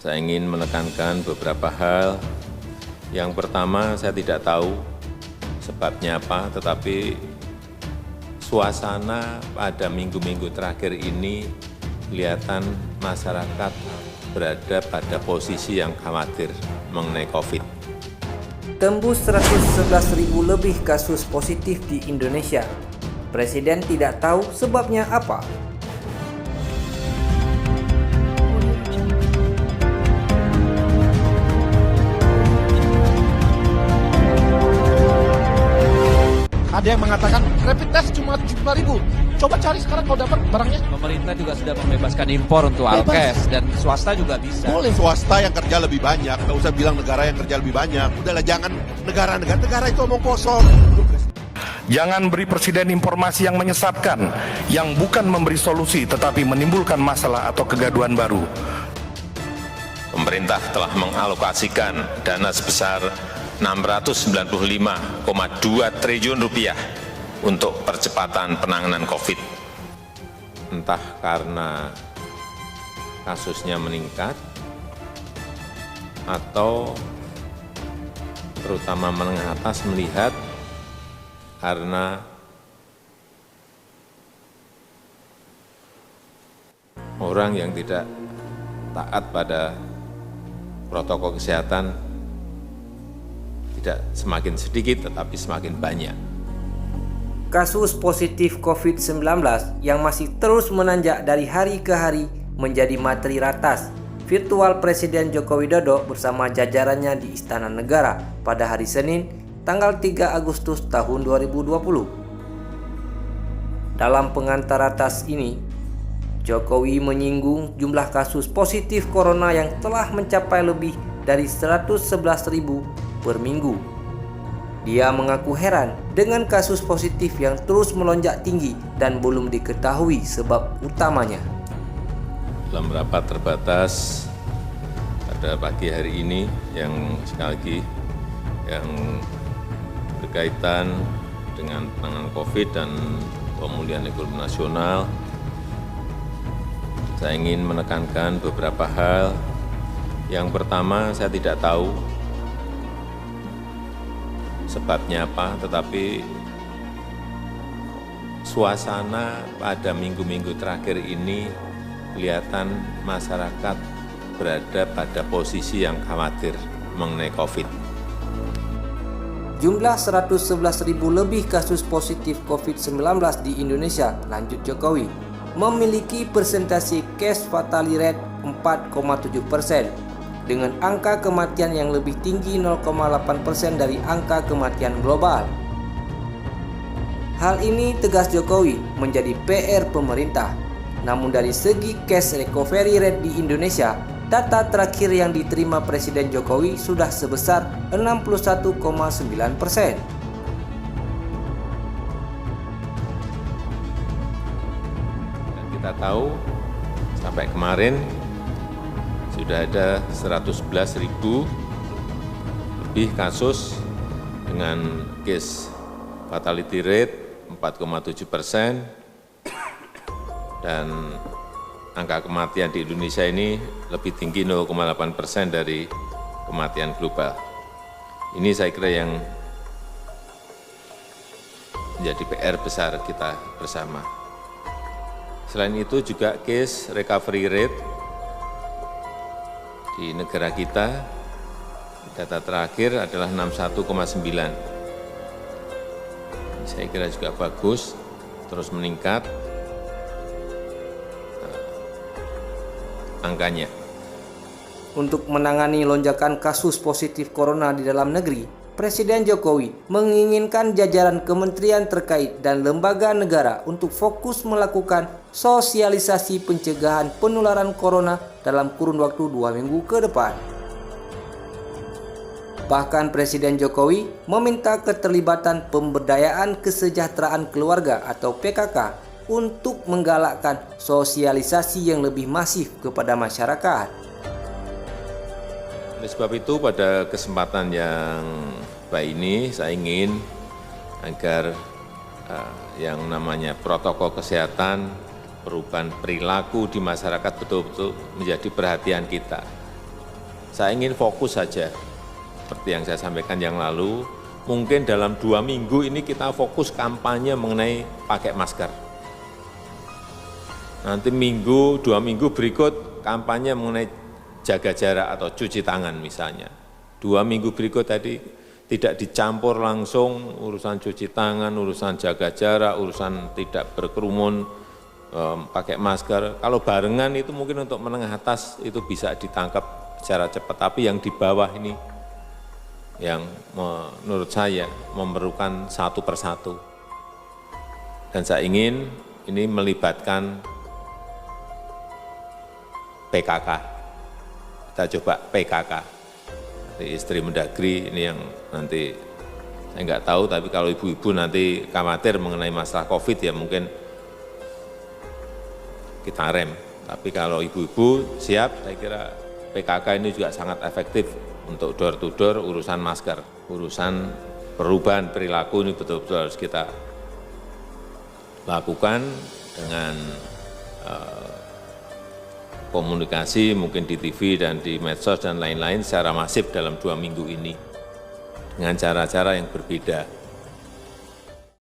Saya ingin menekankan beberapa hal. Yang pertama, saya tidak tahu sebabnya apa, tetapi suasana pada minggu-minggu terakhir ini kelihatan masyarakat berada pada posisi yang khawatir mengenai COVID. Tembus 111.000 lebih kasus positif di Indonesia. Presiden tidak tahu sebabnya apa. Ada yang mengatakan rapid test cuma 75.000. Coba cari sekarang kalau dapat barangnya. Pemerintah juga sudah membebaskan impor untuk alkes dan swasta juga bisa. Boleh swasta yang kerja lebih banyak, nggak usah bilang negara yang kerja lebih banyak. Udahlah, jangan negara itu omong kosong. Jangan beri presiden informasi yang menyesatkan, yang bukan memberi solusi tetapi menimbulkan masalah atau kegaduhan baru. Pemerintah telah mengalokasikan dana sebesar 695,2 triliun rupiah untuk percepatan penanganan COVID. Entah karena kasusnya meningkat atau terutama menengah atas melihat karena orang yang tidak taat pada protokol kesehatan tidak semakin sedikit tetapi semakin banyak. Kasus positif COVID-19 yang masih terus menanjak dari hari ke hari menjadi materi ratas virtual Presiden Joko Widodo bersama jajarannya di Istana Negara pada hari Senin, tanggal 3 Agustus tahun 2020. Dalam pengantar ratas ini, Jokowi menyinggung jumlah kasus positif corona yang telah mencapai lebih dari 111.000 per minggu. Dia mengaku heran dengan kasus positif yang terus melonjak tinggi dan belum diketahui sebab utamanya. Dalam rapat terbatas pada pagi hari ini yang sekali lagi yang berkaitan dengan penanganan COVID dan pemulihan ekonomi nasional, saya ingin menekankan beberapa hal. Yang pertama, saya tidak tahu sebabnya apa, tetapi suasana pada minggu-minggu terakhir ini kelihatan masyarakat berada pada posisi yang khawatir mengenai COVID. Jumlah 111.000 lebih kasus positif COVID-19 di Indonesia, lanjut Jokowi, memiliki persentase case fatality rate 4,7%. dengan angka kematian yang lebih tinggi 0,8% dari angka kematian global. Hal ini, tegas Jokowi, menjadi PR pemerintah. Namun dari segi case recovery rate di Indonesia, data terakhir yang diterima Presiden Jokowi sudah sebesar 61,9%. Kita tahu sampai kemarin sudah ada 111.000 lebih kasus dengan case fatality rate 4,7% dan angka kematian di Indonesia ini lebih tinggi 0,8% dari kematian global. Ini saya kira yang menjadi PR besar kita bersama. Selain itu juga case recovery rate di negara kita, data terakhir adalah 61,9. Saya kira juga bagus, terus meningkat angkanya. Untuk menangani lonjakan kasus positif corona di dalam negeri, Presiden Jokowi menginginkan jajaran kementerian terkait dan lembaga negara untuk fokus melakukan sosialisasi pencegahan penularan corona dalam kurun waktu 2 minggu ke depan. Bahkan Presiden Jokowi meminta keterlibatan pemberdayaan kesejahteraan keluarga atau PKK untuk menggalakkan sosialisasi yang lebih masif kepada masyarakat. Oleh sebab itu, pada kesempatan yang baik ini, saya ingin agar yang namanya protokol kesehatan, perubahan perilaku di masyarakat betul-betul menjadi perhatian kita. Saya ingin fokus saja, seperti yang saya sampaikan yang lalu, mungkin dalam 2 minggu ini kita fokus kampanye mengenai pakai masker. Nanti 2 minggu berikut kampanye mengenai jaga jarak atau cuci tangan misalnya. 2 minggu berikut tadi tidak dicampur langsung urusan cuci tangan, urusan jaga jarak, urusan tidak berkerumun, pakai masker. Kalau barengan itu mungkin untuk menengah atas itu bisa ditangkap secara cepat, tapi yang di bawah ini yang menurut saya memerlukan satu persatu. Dan saya ingin ini melibatkan PKK. Kita coba PKK. Jadi istri Mendagri ini yang nanti saya nggak tahu, tapi kalau ibu-ibu nanti khawatir mengenai masalah COVID ya mungkin kita rem. Tapi kalau ibu-ibu siap, saya kira PKK ini juga sangat efektif untuk door to door urusan masker, urusan perubahan perilaku ini betul-betul harus kita lakukan dengan komunikasi mungkin di TV dan di medsos dan lain-lain secara masif dalam 2 minggu ini dengan cara-cara yang berbeda.